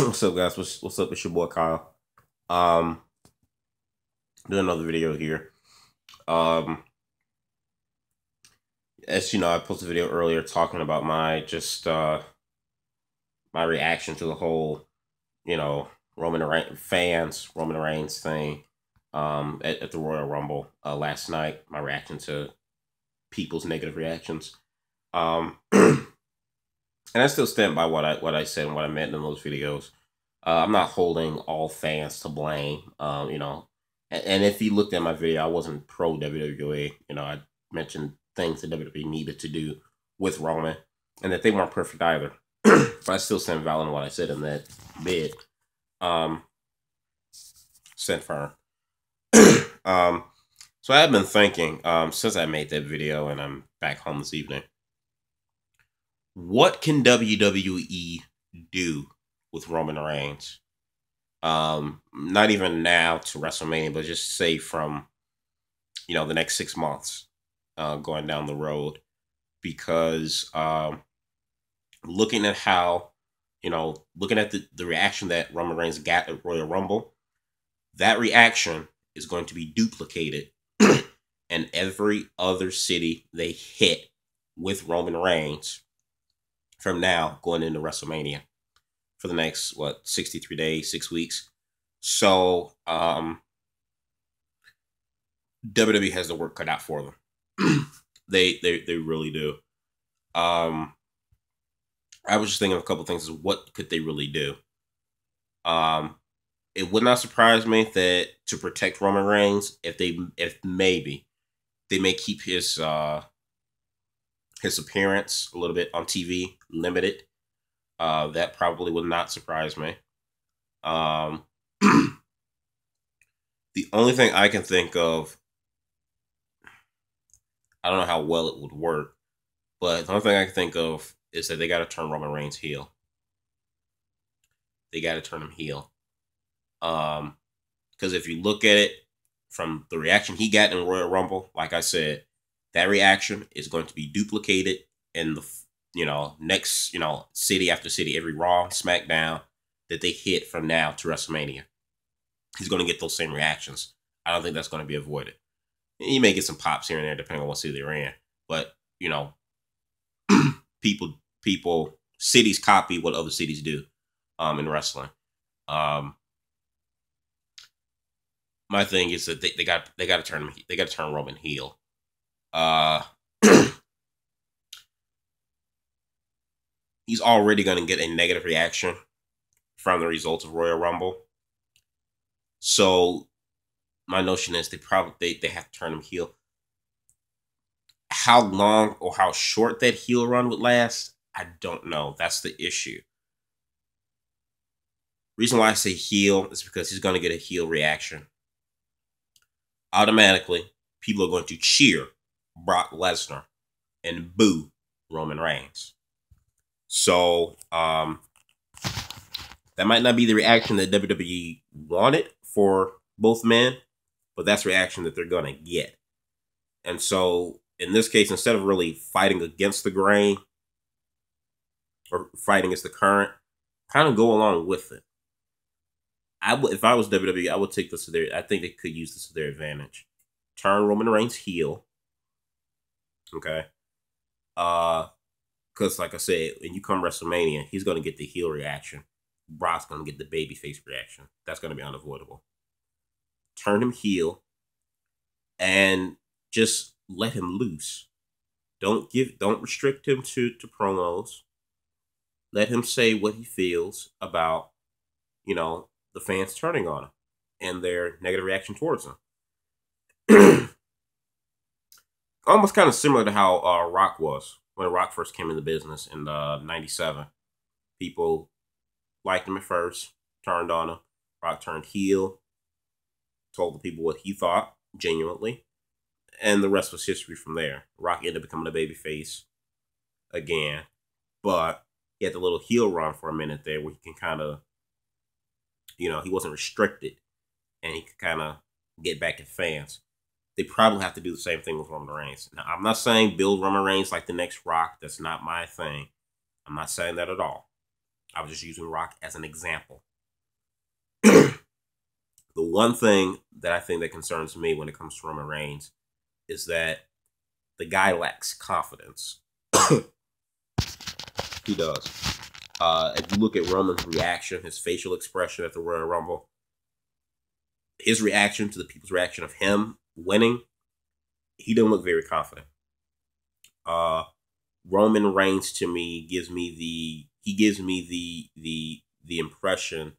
What's up, guys? What's up? It's your boy Kyle. Um, doing another video here. Um, as you know, I posted a video earlier talking about my reaction to the whole, Roman Reigns thing. At the Royal Rumble last night. My reaction to people's negative reactions. And I still stand by what I said and what I meant in those videos. I'm not holding all fans to blame. And if you looked at my video, I wasn't pro WWE. I mentioned things that WWE needed to do with Roman, and that they weren't perfect either. But I still stand valid in what I said in that bid. Stand firm. So I've been thinking since I made that video, and I'm back home this evening. What can WWE do with Roman Reigns? Not even now to WrestleMania, but just say from, the next 6 months going down the road. Because looking at how, looking at the reaction that Roman Reigns got at Royal Rumble, that reaction is going to be duplicated in every other city they hit with Roman Reigns from now going into WrestleMania for the next 63 days, 6 weeks. So WWE has the work cut out for them. They really do. I was just thinking of a couple things. What could they really do? It would not surprise me that to protect Roman Reigns, if maybe they may keep his appearance a little bit on TV limited. That probably would not surprise me. The only thing I can think of, I don't know how well it would work, but the only thing I can think of is that they got to turn Roman Reigns heel. They got to turn him heel. Because if you look at it from the reaction he got in Royal Rumble, like I said, that reaction is going to be duplicated in the next city after city, every Raw, SmackDown that they hit from now to WrestleMania. He's going to get those same reactions. I don't think that's going to be avoided. You may get some pops here and there depending on what city they're in, but cities copy what other cities do in wrestling. My thing is that they got to turn Roman heel. He's already going to get a negative reaction from the results of Royal Rumble. So my notion is they have to turn him heel. How long or how short that heel run would last, I don't know. That's the issue. Reason why I say heel is because he's going to get a heel reaction. Automatically, people are going to cheer Brock Lesnar and boo Roman Reigns. So that might not be the reaction that WWE wanted for both men, but that's the reaction that they're going to get. And so in this case, instead of really fighting against the grain or fighting against the current, kind of go along with it. If I was WWE, I would take this to their. I think they could use this to their advantage. Turn Roman Reigns heel. Okay. Because like I said, when you come WrestleMania, he's going to get the heel reaction. Brock's going to get the babyface reaction. That's going to be unavoidable. Turn him heel and just let him loose. Don't restrict him to promos. Let him say what he feels about, the fans turning on him and their negative reaction towards him. Almost kind of similar to how Rock was when Rock first came into business in '97. People liked him at first, turned on him. Rock turned heel, told the people what he thought genuinely, and the rest was history from there. Rock ended up becoming a babyface again, but he had the little heel run for a minute there where he can kind of, he wasn't restricted and he could kind of get back at fans. They probably have to do the same thing with Roman Reigns. Now, I'm not saying build Roman Reigns like the next Rock. That's not my thing. I'm not saying that at all. I was just using Rock as an example. The one thing that I think that concerns me when it comes to Roman Reigns is that the guy lacks confidence. He does. If you look at Roman's reaction, his facial expression at the Royal Rumble, his reaction to the people's reaction of him winning, he didn't look very confident. Uh, Roman Reigns to me gives me the impression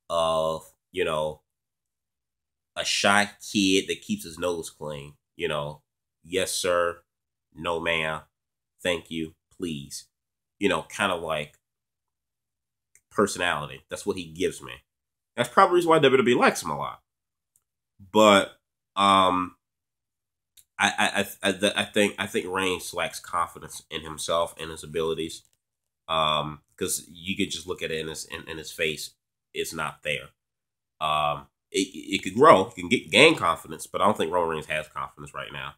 of, a shy kid that keeps his nose clean. Yes sir, no ma'am, thank you, please. Kind of like personality. That's what he gives me. That's probably the reason why WWE likes him a lot. But I think Reigns lacks confidence in himself and his abilities. Because you could just look at it in his face, it's not there. It could grow, it can gain confidence, but I don't think Roman Reigns has confidence right now.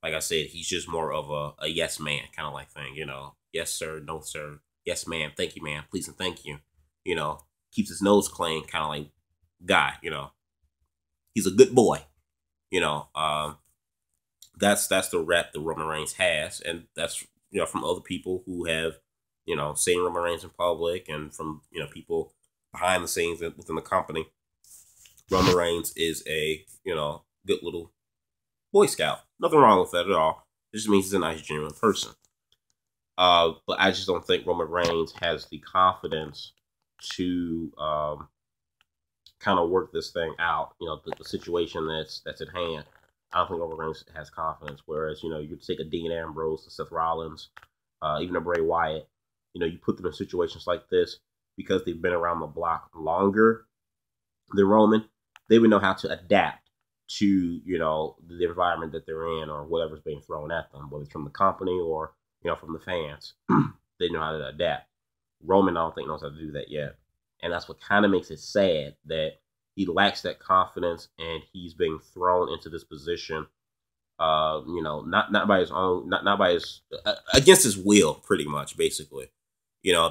Like I said, he's just more of a yes man kind of like thing. Yes sir, no sir, yes ma'am, thank you ma'am, please and thank you. Keeps his nose clean, kind of like guy. He's a good boy. You know, that's the rep that Roman Reigns has, and that's from other people who have seen Roman Reigns in public, and from people behind the scenes within the company. Roman Reigns is a good little Boy Scout. Nothing wrong with that at all. It just means he's a nice, genuine person. But I just don't think Roman Reigns has the confidence to kind of work this thing out. The situation that's at hand. I don't think Roman Reigns has confidence. Whereas you take a Dean Ambrose, a Seth Rollins, even a Bray Wyatt. You put them in situations like this because they've been around the block longer than Roman. They would know how to adapt to the environment that they're in or whatever's being thrown at them, whether it's from the company or from the fans. They know how to adapt. Roman, I don't think, knows how to do that yet, and that's what kind of makes it sad that he lacks that confidence and he's being thrown into this position. Not by his own, not by his against his will, pretty much, basically.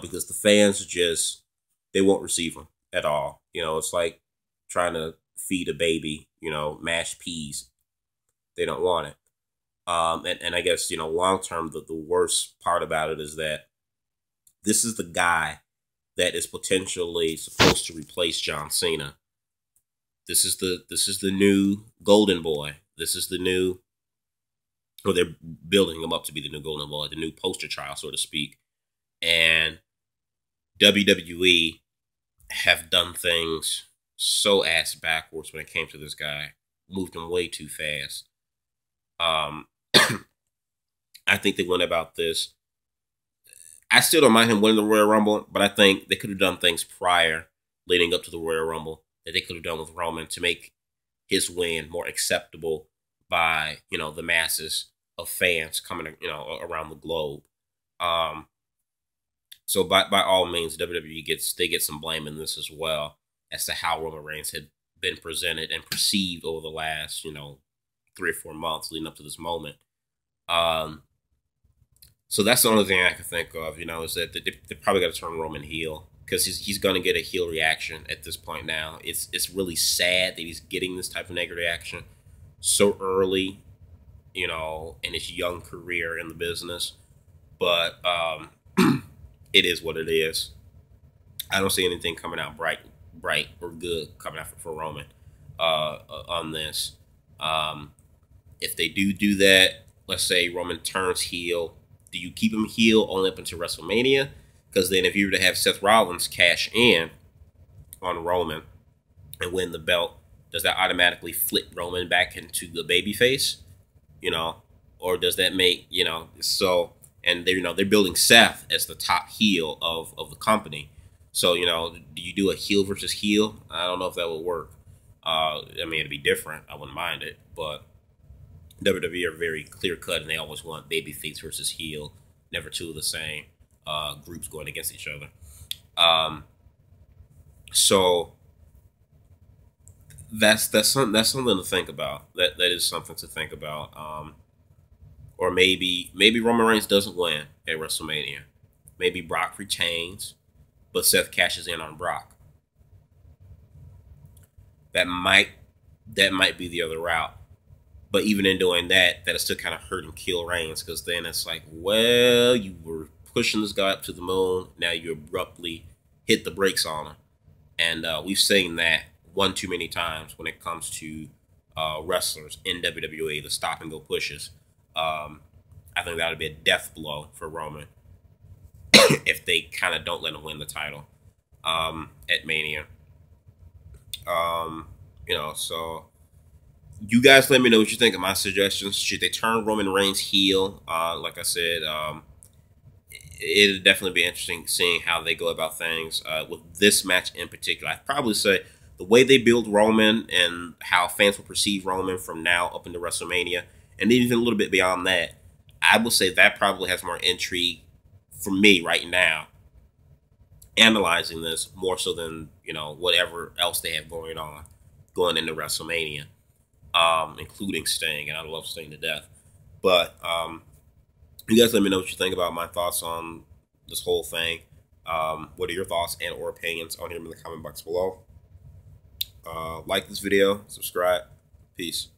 Because the fans they won't receive him at all. It's like trying to feed a baby, mashed peas. They don't want it. And I guess, long term, the worst part about it is that this is the guy that is potentially supposed to replace John Cena. This is the new golden boy. This is the new, or they're building him up to be the new golden boy, the new poster child, so to speak. And WWE have done things so ass backwards when it came to this guy. Moved him way too fast. I think they went about this. I still don't mind him winning the Royal Rumble, but I think they could have done things prior, leading up to the Royal Rumble, that they could have done with Roman to make his win more acceptable by the masses of fans coming around the globe. So by all means, WWE gets some blame in this as well as to how Roman Reigns had been presented and perceived over the last 3 or 4 months leading up to this moment. So that's the only thing I can think of, is that they probably got to turn Roman heel because he's going to get a heel reaction at this point now. It's really sad that he's getting this type of negative reaction so early, in his young career in the business. But it is what it is. I don't see anything coming out bright or good coming out for Roman on this. If they do that, let's say Roman turns heel, do you keep him heel only up until WrestleMania? Because then if you were to have Seth Rollins cash in on Roman and win the belt, does that automatically flip Roman back into the babyface? Or does that make, so, and they're building Seth as the top heel of the company. So, do you do a heel versus heel? I don't know if that would work. It'd be different. I wouldn't mind it, but WWE are very clear cut, and they always want babyface versus heel, never two of the same groups going against each other. So that's something to think about. That is something to think about. Or maybe Roman Reigns doesn't win at WrestleMania. Maybe Brock retains, but Seth cashes in on Brock. That might be the other route. But even in doing that, that'll still kind of hurt and kill Reigns, because then it's like, well, you were pushing this guy up to the moon. Now you abruptly hit the brakes on him. And we've seen that one too many times when it comes to wrestlers in WWE, the stop and go pushes. I think that would be a death blow for Roman if they kind of don't let him win the title at Mania. So you guys let me know what you think of my suggestions. Should they turn Roman Reigns heel? Like I said, it'll definitely be interesting seeing how they go about things with this match in particular. I'd probably say the way they build Roman and how fans will perceive Roman from now up into WrestleMania, and even a little bit beyond that, I will say that probably has more intrigue for me right now, analyzing this more so than whatever else they have going into WrestleMania, including Sting, and I love Sting to death. But you guys let me know what you think about my thoughts on this whole thing. What are your thoughts and or opinions on here in the comment box below? Like this video, subscribe. Peace.